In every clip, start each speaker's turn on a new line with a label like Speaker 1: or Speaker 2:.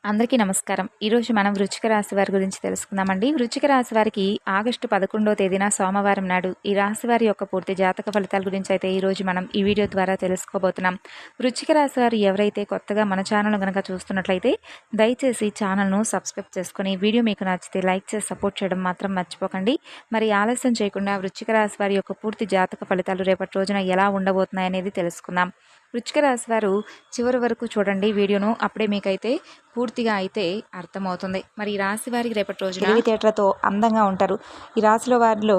Speaker 1: అందరికీ నమస్కారం. ఈరోజు మనం వృశ్చిక రాశి వారి గురించి తెలుసుకుందామండి. వృశ్చిక రాశి వారికి ఆగస్టు 11వ తేదీన సోమవారం నాడు ఈ రాశి వారి యొక్క పూర్తి జాతక ఫలితాల గురించి అయితే ఈరోజు మనం ఈ వీడియో ద్వారా తెలుసుకోబోతున్నాం. వృశ్చిక రాశి వారు ఎవరైతే కొత్తగా మన ఛానల్ కనుక చూస్తున్నట్లయితే దయచేసి ఛానల్ను సబ్స్క్రైబ్ చేసుకొని వీడియో మీకు నచ్చితే లైక్ చేసి సపోర్ట్ చేయడం మాత్రం మర్చిపోకండి. మరి ఆలస్యం చేయకుండా వృశ్చిక రాశి వారి యొక్క పూర్తి జాతక ఫలితాలు రేపటి రోజున ఎలా ఉండబోతున్నాయి అనేది తెలుసుకుందాం. వృశ్చిక రాశి వారు చివరి వరకు చూడండి వీడియోను, అప్పుడే మీకైతే పూర్తిగా అయితే అర్థమవుతుంది. మరి ఈ రాశి వారికి రేపటి రోజున తెలివితేటలతో అందంగా ఉంటారు. ఈ రాశిలో వారిలో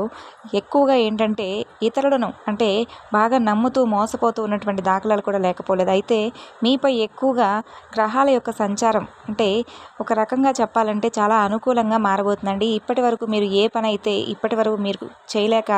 Speaker 1: ఎక్కువగా ఏంటంటే ఇతరులను అంటే బాగా నమ్ముతూ మోసపోతూ ఉన్నటువంటి దాఖలాలు కూడా లేకపోలేదు. అయితే మీపై ఎక్కువగా గ్రహాల యొక్క సంచారం అంటే ఒక రకంగా చెప్పాలంటే చాలా అనుకూలంగా మారబోతుందండి. ఇప్పటి వరకు మీరు ఏ పని అయితే ఇప్పటి వరకు మీరు చేయలేక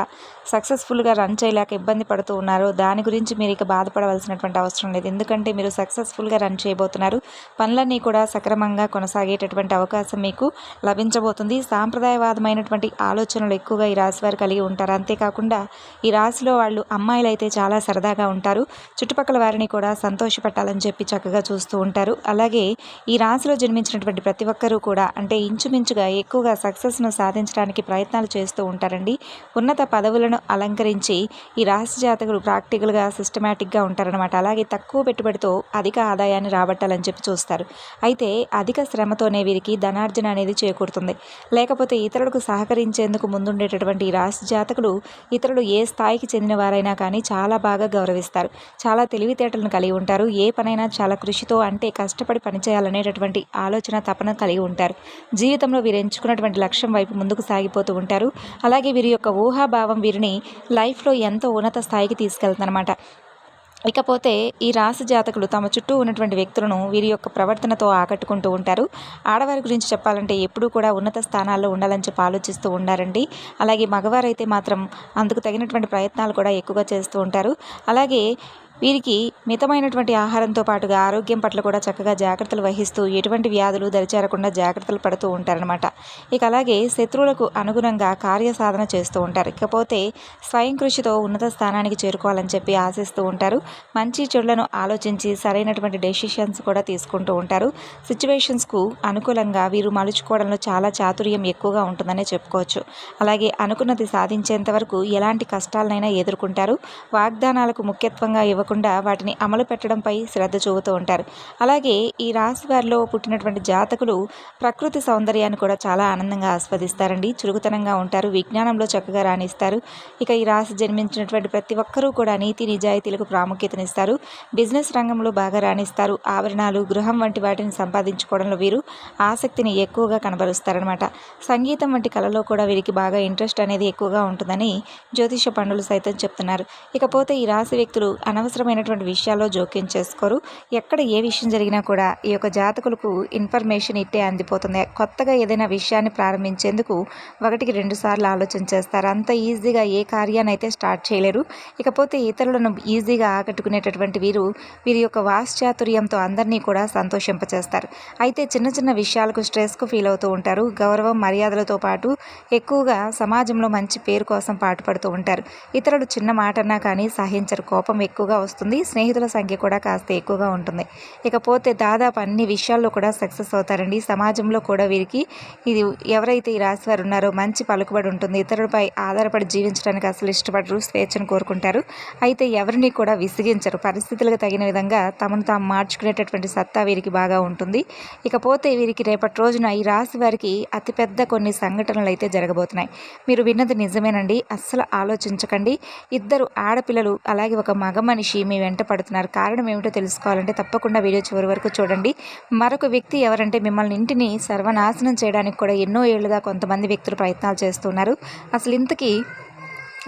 Speaker 1: సక్సెస్ఫుల్గా రన్ చేయలేక ఇబ్బంది పడుతూ ఉన్నారో దాని గురించి మీరు ఇక బాధపడవలసినటువంటి అవసరం లేదు. ఎందుకంటే మీరు సక్సెస్ఫుల్గా రన్ చేయబోతున్నారు. పనులన్నీ కూడా సక్రమంగా కొనసాగేటటువంటి అవకాశం మీకు లభించబోతుంది. సాంప్రదాయవాదమైనటువంటి ఆలోచనలు ఎక్కువగా ఈ రాశి వారు కలిగి ఉంటారు. అంతేకాకుండా ఈ రాశిలో వాళ్ళు అమ్మాయిలు అయితే చాలా సరదాగా ఉంటారు. చుట్టుపక్కల వారిని కూడా సంతోషపెట్టాలని చెప్పి చక్కగా చూస్తూ ఉంటారు. అలాగే ఈ రాశిలో జన్మించినటువంటి ప్రతి ఒక్కరూ కూడా అంటే ఇంచుమించుగా ఎక్కువగా సక్సెస్ను సాధించడానికి ప్రయత్నాలు చేస్తూ ఉంటారండి. ఉన్నత పదవులను అలంకరించి ఈ రాశి జాతకులు ప్రాక్టికల్గా సిస్టమేటిక్గా ఉంటారనమాట. అలాగే తక్కువ పెట్టుబడితో అధిక ఆదాయాన్ని రాబట్టాలని చెప్పి చూస్తారు. అయితే అధిక శ్రమతోనే వీరికి ధనార్జన అనేది చేకూరుతుంది. లేకపోతే ఇతరులకు సహకరించేందుకు ముందుండేటటువంటి ఈ రాశి జాతకులు ఇతరులు ఏ స్థాయికి చెందిన వారైనా కానీ చాలా బాగా గౌరవిస్తారు. చాలా తెలివితేటలను కలిగి ఉంటారు. ఏ పనైనా చాలా కృషితో అంటే కష్టపడి పనిచేయాలనేటటువంటి ఆలోచన తపన కలిగి ఉంటారు. జీవితంలో వీరు ఎంచుకున్నటువంటి లక్ష్యం వైపు ముందుకు సాగిపోతూ ఉంటారు. అలాగే వీరి యొక్క ఊహాభావం వీరిని లైఫ్లో ఎంతో ఉన్నత స్థాయికి తీసుకెళ్తుందన్నమాట. ఇకపోతే ఈ రాశి జాతకులు తమ చుట్టూ ఉన్నటువంటి వ్యక్తులను వీరి యొక్క ప్రవర్తనతో ఆకట్టుకుంటూ ఉంటారు. ఆడవారి గురించి చెప్పాలంటే ఎప్పుడూ కూడా ఉన్నత స్థానాల్లో ఉండాలని చెప్పి ఆలోచిస్తూ ఉండారండి. అలాగే మగవారైతే మాత్రం అందుకు తగినటువంటి ప్రయత్నాలు కూడా ఎక్కువగా చేస్తూ ఉంటారు. అలాగే వీరికి మితమైనటువంటి ఆహారంతో పాటుగా ఆరోగ్యం పట్ల కూడా చక్కగా జాగ్రత్తలు వహిస్తూ ఎటువంటి వ్యాధులు దరిచేరకుండా జాగ్రత్తలు పడుతూ ఉంటారనమాట. ఇక అలాగే శత్రువులకు అనుగుణంగా కార్యసాధన చేస్తూ ఉంటారు. ఇకపోతే స్వయం కృషితో ఉన్నత స్థానానికి చేరుకోవాలని చెప్పి ఆశిస్తూ ఉంటారు. మంచి చెడులను ఆలోచించి సరైనటువంటి డెసిషన్స్ కూడా తీసుకుంటూ ఉంటారు. సిచ్యువేషన్స్కు అనుకూలంగా వీరు మలుచుకోవడంలో చాలా చాతుర్యం ఎక్కువగా ఉంటుందనే చెప్పుకోవచ్చు. అలాగే అనుకున్నది సాధించేంత వరకు ఎలాంటి కష్టాలనైనా ఎదుర్కొంటారు. వాగ్దానాలకు ముఖ్యత్వంగా వాటిని అమలు పెట్టడంపై శ్రద్ధ చూపుతూ ఉంటారు. అలాగే ఈ రాశి వారిలో పుట్టినటువంటి జాతకులు ప్రకృతి సౌందర్యాన్ని కూడా చాలా ఆనందంగా ఆస్వాదిస్తారండి. చురుకుతనంగా ఉంటారు. విజ్ఞానంలో చక్కగా రాణిస్తారు. ఇక ఈ రాశి జన్మించినటువంటి ప్రతి ఒక్కరూ కూడా నీతి నిజాయితీలకు ప్రాముఖ్యతనిస్తారు. బిజినెస్ రంగంలో బాగా రాణిస్తారు. ఆభరణాలు, గృహం వంటి వాటిని సంపాదించుకోవడంలో వీరు ఆసక్తిని ఎక్కువగా కనబరుస్తారనమాట. సంగీతం వంటి కళలో కూడా వీరికి బాగా ఇంట్రెస్ట్ అనేది ఎక్కువగా ఉంటుందని జ్యోతిష పండితులు సైతం చెప్తున్నారు. ఇకపోతే ఈ రాశి వ్యక్తులు అనవసరమైనటువంటి విషయాల్లో జోక్యం చేసుకోరు. ఎక్కడ ఏ విషయం జరిగినా కూడా ఈ యొక్క జాతకులకు ఇన్ఫర్మేషన్ ఇట్టే అందిపోతుంది. కొత్తగా ఏదైనా విషయాన్ని ప్రారంభించేందుకు 1కి 2 సార్లు ఆలోచన చేస్తారు. అంత ఈజీగా ఏ కార్యాన్ని అయితే స్టార్ట్ చేయలేరు. ఇకపోతే ఇతరులను ఈజీగా ఆకట్టుకునేటటువంటి వీరి యొక్క వాక్చాతుర్యంతో అందరినీ కూడా సంతోషింపచేస్తారు. అయితే చిన్న చిన్న విషయాలకు స్ట్రెస్కు ఫీల్ అవుతూ ఉంటారు. గౌరవం, మర్యాదలతో పాటు ఎక్కువగా సమాజంలో మంచి పేరు కోసం పాటుపడుతూ ఉంటారు. ఇతరులు చిన్న మాట అన్నా కానీ సహించరు. కోపం ఎక్కువగా వస్తుంది. స్నేహితుల సంఖ్య కూడా కాస్త ఎక్కువగా ఉంటుంది. ఇకపోతే దాదాపు అన్ని విషయాల్లో కూడా సక్సెస్ అవుతారండి. సమాజంలో కూడా వీరికి ఇది ఎవరైతే ఈ రాశి వారు ఉన్నారో మంచి పలుకుబడి ఉంటుంది. ఇతరులపై ఆధారపడి జీవించడానికి అసలు ఇష్టపడరు. స్వేచ్ఛను కోరుకుంటారు. అయితే ఎవరిని కూడా విసిగించరు. పరిస్థితులకు తగిన విధంగా తమను తాము మార్చుకునేటటువంటి సత్తా వీరికి బాగా ఉంటుంది. ఇకపోతే వీరికి రేపటి రోజున ఈ రాశి వారికి అతిపెద్ద కొన్ని సంఘటనలు అయితే జరగబోతున్నాయి. మీరు విన్నది నిజమేనండి. అస్సలు ఆలోచించకండి. 2 ఆడపిల్లలు అలాగే ఒక మగ మనిషి మీ వెంట పడుతున్నారు. కారణం ఏమిటో తెలుసుకోవాలంటే తప్పకుండా వీడియో చివరి వరకు చూడండి. మరొక వ్యక్తి ఎవరంటే మిమ్మల్ని ఇంటిని సర్వనాశనం చేయడానికి కూడా ఎన్నో ఏళ్లుగా కొంతమంది వ్యక్తులు ప్రయత్నాలు చేస్తున్నారు. అసలు ఇంతకీ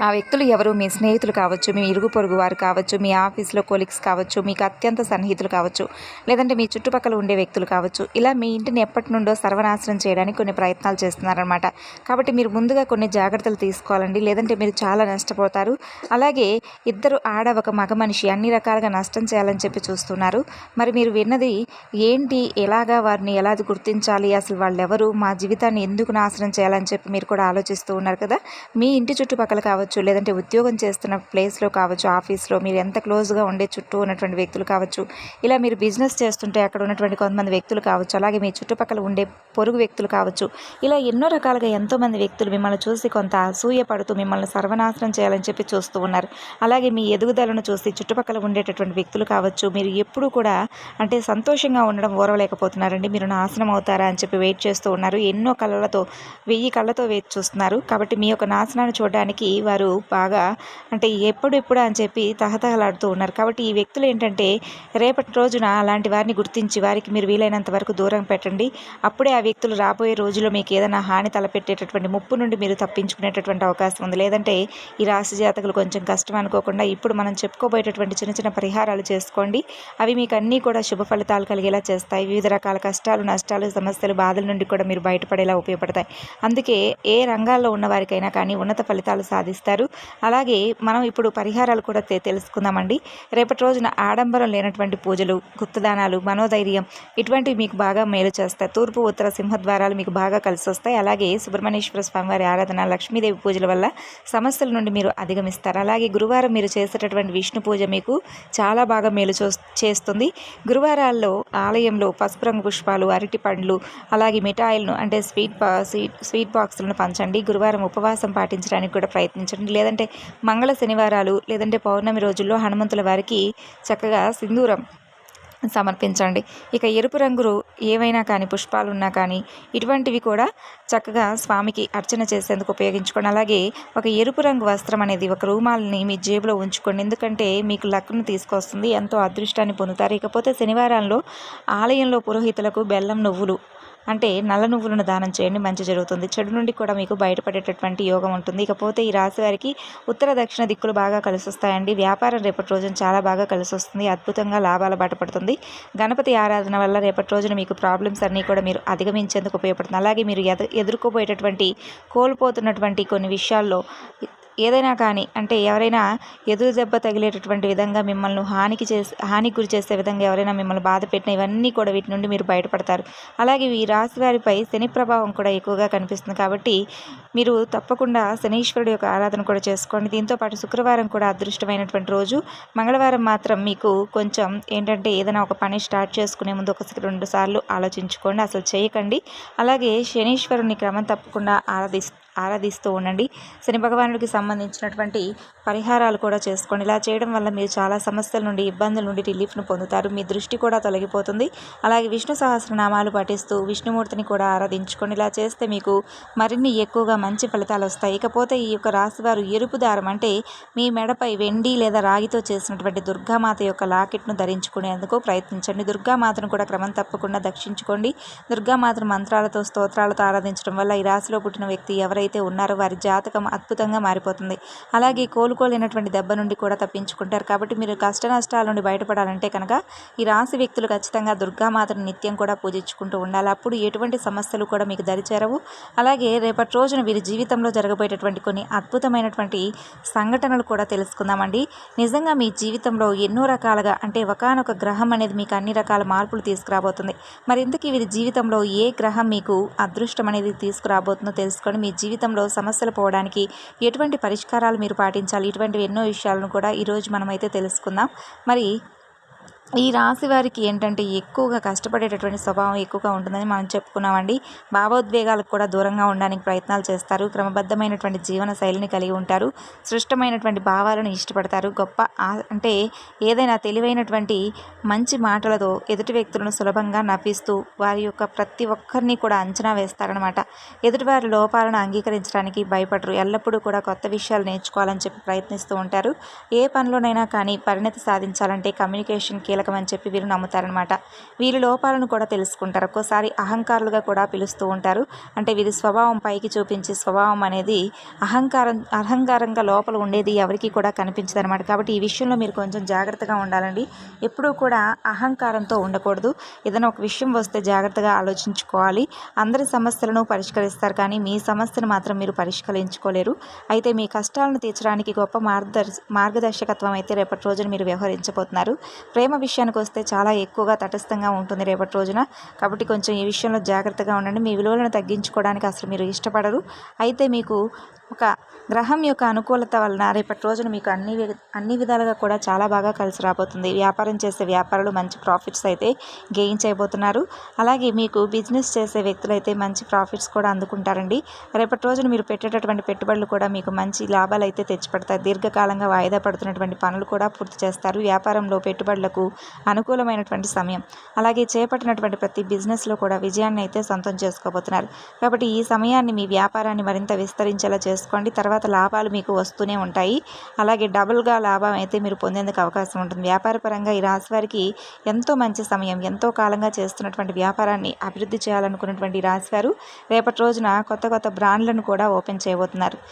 Speaker 1: ఆ వ్యక్తులు ఎవరు? మీ స్నేహితులు కావచ్చు, మీ ఇరుగు పొరుగు వారు కావచ్చు, మీ ఆఫీస్లో కొలీగ్స్ కావచ్చు, మీకు అత్యంత సన్నిహితులు కావచ్చు, లేదంటే మీ చుట్టుపక్కల ఉండే వ్యక్తులు కావచ్చు. ఇలా మీ ఇంటిని ఎప్పటి నుండో సర్వనాశనం చేయడానికి కొన్ని ప్రయత్నాలు చేస్తున్నారనమాట. కాబట్టి మీరు ముందుగా కొన్ని జాగ్రత్తలు తీసుకోవాలండి. లేదంటే మీరు చాలా నష్టపోతారు. అలాగే 2 ఆడ ఒక మగ మనిషి అన్ని రకాలుగా నష్టం చేయాలని చెప్పి చూస్తున్నారు. మరి మీరు విన్నది ఏంటి? ఎలాగా వారిని ఎలా గుర్తించాలి? అసలు వాళ్ళు ఎవరు? మా జీవితాన్ని ఎందుకు నాశనం చేయాలని చెప్పి మీరు కూడా ఆలోచిస్తూ ఉన్నారు కదా. మీ ఇంటి చుట్టుపక్కల కావచ్చు, కావచ్చు, లేదంటే ఉద్యోగం చేస్తున్న ప్లేస్లో కావచ్చు, ఆఫీస్లో మీరు ఎంత క్లోజ్గా ఉండే చుట్టూ ఉన్నటువంటి వ్యక్తులు కావచ్చు, ఇలా మీరు బిజినెస్ చేస్తుంటే అక్కడ ఉన్నటువంటి కొంతమంది వ్యక్తులు కావచ్చు, అలాగే మీ చుట్టుపక్కల ఉండే పొరుగు వ్యక్తులు కావచ్చు, ఇలా ఎన్నో రకాలుగా ఎంతోమంది వ్యక్తులు మిమ్మల్ని చూసి కొంత అసూయ పడుతూ మిమ్మల్ని సర్వనాశనం చేయాలని చెప్పి చూస్తూ ఉన్నారు. అలాగే మీ ఎదుగుదలను చూసి చుట్టుపక్కల ఉండేటటువంటి వ్యక్తులు కావచ్చు, మీరు ఎప్పుడూ కూడా అంటే సంతోషంగా ఉండడం ఓర్వలేకపోతున్నారండి. మీరు నాశనం అవుతారా అని చెప్పి వెయిట్ చేస్తూ ఉన్నారు. ఎన్నో కళ్ళతో 1000 కళ్ళతో వేచి చూస్తున్నారు. కాబట్టి మీ యొక్క నాశనాన్ని చూడడానికి వారు బాగా అంటే ఎప్పుడు అని చెప్పి తహతహలాడుతూ ఉన్నారు. కాబట్టి ఈ వ్యక్తులు ఏంటంటే రేపటి రోజున అలాంటి వారిని గుర్తించి వారికి మీరు వీలైనంత వరకు దూరం పెట్టండి. అప్పుడే ఆ వ్యక్తులు రాబోయే రోజుల్లో మీకు ఏదైనా హాని తలపెట్టేటటువంటి ముప్పు నుండి మీరు తప్పించుకునేటటువంటి అవకాశం ఉంది. లేదంటే ఈ రాశి జాతకులు కొంచెం కష్టం అనుకోకుండా ఇప్పుడు మనం చెప్పుకోబోయేటటువంటి చిన్న చిన్న పరిహారాలు చేసుకోండి. అవి మీకు అన్నీ కూడా శుభ ఫలితాలు కలిగేలా చేస్తాయి. వివిధ రకాల కష్టాలు, నష్టాలు, సమస్యలు, బాధల నుండి కూడా మీరు బయటపడేలా ఉపయోగపడతాయి. అందుకే ఏ రంగాల్లో ఉన్న వారికైనా కానీ ఉన్నత ఫలితాలు సాధిస్తారు. అలాగే మనం ఇప్పుడు పరిహారాలు కూడా తెలుసుకుందామండి. రేపటి రోజున ఆడంబరం లేనటువంటి పూజలు, గుప్తదానాలు, మనోధైర్యం ఇటువంటివి మీకు బాగా మేలు చేస్తాయి. తూర్పు, ఉత్తర సింహద్వారాలు మీకు బాగా కలిసి వస్తాయి. అలాగే సుబ్రహ్మణ్యేశ్వర స్వామివారి ఆరాధన, లక్ష్మీదేవి పూజల వల్ల సమస్యల నుండి మీరు అధిగమిస్తారు. అలాగే గురువారం మీరు చేసేటటువంటి విష్ణు పూజ మీకు చాలా బాగా మేలు చేస్తుంది. గురువారాల్లో ఆలయంలో పసుపు రంగు పుష్పాలు, అరటి పండ్లు, అలాగే మిఠాయిలను అంటే స్వీట్ బాక్సులను పంచండి. గురువారం ఉపవాసం పాటించడానికి కూడా ప్రయత్నించండి. లేదంటే మంగళ శనివారాలు లేదంటే పౌర్ణమి రోజుల్లో హనుమంతుల వారికి చక్కగా సింధూరం సమర్పించండి. ఇక ఎరుపు రంగులు ఏవైనా కానీ పుష్పాలు ఉన్నా కానీ ఇటువంటివి కూడా చక్కగా స్వామికి అర్చన చేసేందుకు ఉపయోగించుకోండి. అలాగే ఒక ఎరుపు రంగు వస్త్రం అనేది ఒక రూమాల్ని మీ జేబులో ఉంచుకోండి. ఎందుకంటే మీకు లక్ను తీసుకొస్తుంది, ఎంతో అదృష్టాన్ని పొందుతారు. ఇకపోతే శనివారాల్లో ఆలయంలో పురోహితులకు బెల్లం, నువ్వులు అంటే నల్ల నువ్వులను దానం చేయండి, మంచి జరుగుతుంది. చెడు నుండి కూడా మీకు బయటపడేటటువంటి యోగం ఉంటుంది. ఇకపోతే ఈ రాశి వారికి ఉత్తర దక్షిణ దిక్కులు బాగా కలిసి వస్తాయండి. వ్యాపారం రేపటి రోజున చాలా బాగా కలిసి వస్తుంది. అద్భుతంగా లాభాల బాట పడుతుంది. గణపతి ఆరాధన వల్ల రేపటి రోజున మీకు ప్రాబ్లమ్స్ అన్నీ కూడా మీరు అధిగమించేందుకు ఉపయోగపడుతుంది. అలాగే మీరు ఎదుర్కోబోయేటటువంటి కోల్పోతున్నటువంటి కొన్ని విషయాల్లో ఏదైనా కానీ అంటే ఎవరైనా ఎదురు దెబ్బ తగిలేటటువంటి విధంగా మిమ్మల్ని హానికి గురి చేసే విధంగా ఎవరైనా మిమ్మల్ని బాధ పెట్టిన ఇవన్నీ కూడా వీటి నుండి మీరు బయటపడతారు. అలాగే ఈ రాశి వారిపై శని ప్రభావం కూడా ఎక్కువగా కనిపిస్తుంది. కాబట్టి మీరు తప్పకుండా శనీశ్వరుడు యొక్క ఆరాధన కూడా చేసుకోండి. దీంతోపాటు శుక్రవారం కూడా అదృష్టమైనటువంటి రోజు. మంగళవారం మాత్రం మీకు కొంచెం ఏంటంటే ఏదైనా ఒక పని స్టార్ట్ చేసుకునే ముందు 1-2 సార్లు ఆలోచించుకోండి, అసలు చేయకండి. అలాగే శనీశ్వరుని క్రమం తప్పకుండా ఆరాధిస్తూ ఉండండి. శని భగవానుడికి సంబంధించినటువంటి పరిహారాలు కూడా చేసుకోండి. ఇలా చేయడం వల్ల మీరు చాలా సమస్యల నుండి, ఇబ్బందుల నుండి రిలీఫ్ను పొందుతారు. మీ దృష్టి కూడా తొలగిపోతుంది. అలాగే విష్ణు సహస్రనామాలు పఠిస్తూ విష్ణుమూర్తిని కూడా ఆరాధించుకోండి. ఇలా చేస్తే మీకు మరిన్ని ఎక్కువగా మంచి ఫలితాలు వస్తాయి. ఇకపోతే ఈ యొక్క రాశివారు ఎరుపు దారం అంటే మీ మెడపై వెండి లేదా రాగితో చేసినటువంటి దుర్గామాత యొక్క లాకెట్ను ధరించుకునేందుకు ప్రయత్నించండి. దుర్గామాతను కూడా క్రమం తప్పకుండా దర్శించుకోండి. దుర్గామాతను మంత్రాలతో, స్తోత్రాలతో ఆరాధించడం వల్ల ఈ రాశిలో పుట్టిన వ్యక్తి ఎవరైతే ఉన్నారో వారి జాతకం అద్భుతంగా మారిపోతుంది. అలాగే కోలుకోలేనటువంటి దెబ్బ నుండి కూడా తప్పించుకుంటారు. కాబట్టి మీరు కష్ట నష్టాల నుండి బయటపడాలంటే కనుక ఈ రాశి వ్యక్తులు ఖచ్చితంగా దుర్గామాతను నిత్యం కూడా పూజించుకుంటూ ఉండాలి. అప్పుడు ఎటువంటి సమస్యలు కూడా మీకు దరిచేరవు. అలాగే రేపటి రోజున వీరి జీవితంలో జరగబోయేటటువంటి కొన్ని అద్భుతమైనటువంటి సంఘటనలు కూడా తెలుసుకుందామండి. నిజంగా మీ జీవితంలో ఎన్నో రకాలుగా అంటే ఒకానొక గ్రహం అనేది మీకు అన్ని రకాల మార్పులు తీసుకురాబోతుంది. మరి ఇందుకు వీరి జీవితంలో ఏ గ్రహం మీకు అదృష్టం అనేది తీసుకురాబోతుందో తెలుసుకొని మీ జీవితంలో సమస్యలు పోవడానికి ఎటువంటి పరిష్కారాలు మీరు పాటించాలి, ఇటువంటి ఎన్నో విషయాలను కూడా ఈరోజు మనమైతే తెలుసుకుందాం. మరి ఈ రాశి వారికి ఏంటంటే ఎక్కువగా కష్టపడేటటువంటి స్వభావం ఎక్కువగా ఉంటుందని మనం చెప్పుకున్నామండి. భావోద్వేగాలకు కూడా దూరంగా ఉండడానికి ప్రయత్నాలు చేస్తారు. క్రమబద్ధమైనటువంటి జీవన శైలిని కలిగి ఉంటారు. సృష్టమైనటువంటి భావాలను ఇష్టపడతారు. గొప్ప అంటే ఏదైనా తెలివైనటువంటి మంచి మాటలతో ఎదుటి వ్యక్తులను సులభంగా నవ్విస్తూ వారి యొక్క ప్రతి ఒక్కరిని కూడా అంచనా వేస్తారనమాట. ఎదుటివారి లోపాలను అంగీకరించడానికి భయపడరు. ఎల్లప్పుడూ కూడా కొత్త విషయాలు నేర్చుకోవాలని చెప్పి ప్రయత్నిస్తూ ఉంటారు. ఏ పనిలోనైనా కానీ పరిణతి సాధించాలంటే కమ్యూనికేషన్ కీలకమని చెప్పి వీరు నమ్ముతారనమాట. వీరి లోపాలను కూడా తెలుసుకుంటారు. ఒక్కోసారి అహంకారులుగా కూడా పిలుస్తూ ఉంటారు. అంటే వీరి స్వభావం పైకి చూపించే స్వభావం అనేది అహంకారంగా లోపల ఉండేది ఎవరికి కూడా కనిపించదు అనమాట. కాబట్టి ఈ విషయంలో మీరు కొంచెం జాగ్రత్తగా ఉండాలండి. ఎప్పుడూ కూడా అహంకారంతో ఉండకూడదు. ఏదైనా ఒక విషయం వస్తే జాగ్రత్తగా ఆలోచించుకోవాలి. అందరి సమస్యలను పరిష్కరిస్తారు, కానీ మీ సమస్యను మాత్రం మీరు పరిష్కరించుకోలేరు. అయితే మీ కష్టాలను తీర్చడానికి గొప్ప మార్గదర్శకత్వం అయితే రేపటి రోజున మీరు వ్యవహరించబోతున్నారు. ప్రేమ విషయానికి వస్తే చాలా ఎక్కువగా తటస్థంగా ఉంటుంది రేపటి రోజున. కాబట్టి కొంచెం ఈ విషయంలో జాగ్రత్తగా ఉండండి. మీ విలువలను తగ్గించుకోవడానికి అసలు మీరు ఇష్టపడరు. అయితే మీకు ఒక గ్రహం యొక్క అనుకూలత వలన రేపటి రోజున మీకు అన్ని విధాలుగా కూడా చాలా బాగా కలిసి రాబోతుంది. వ్యాపారం చేసే వ్యాపారులు మంచి ప్రాఫిట్స్ అయితే గెయిన్ చేయబోతున్నారు. అలాగే మీకు బిజినెస్ చేసే వ్యక్తులు అయితే మంచి ప్రాఫిట్స్ కూడా అందుకుంటారండి. రేపటి రోజున మీరు పెట్టేటటువంటి పెట్టుబడులు కూడా మీకు మంచి లాభాలు అయితే తెచ్చిపెడతాయి. దీర్ఘకాలంగా వాయిదా పడుతున్నటువంటి పనులు కూడా పూర్తి చేస్తారు. వ్యాపారంలో పెట్టుబడులకు అనుకూలమైనటువంటి సమయం. అలాగే చేపట్టినటువంటి ప్రతి బిజినెస్లో కూడా విజయాన్ని అయితే సొంతం చేసుకోబోతున్నారు. కాబట్టి ఈ సమయాన్ని మీ వ్యాపారాన్ని మరింత విస్తరించేలా చేసుకోండి. తర్వాత లాభాలు మీకు వస్తూనే ఉంటాయి. అలాగే డబుల్గా లాభం అయితే మీరు పొందేందుకు అవకాశం ఉంటుంది. వ్యాపారపరంగా ఈ రాశి వారికి ఎంతో మంచి సమయం. ఎంతో కాలంగా చేస్తున్నటువంటి వ్యాపారాన్ని అభివృద్ధి చేయాలనుకున్నటువంటి రాశి వారు రేపటి రోజున కొత్త బ్రాండ్లను కూడా ఓపెన్ చేయబోతున్నారు.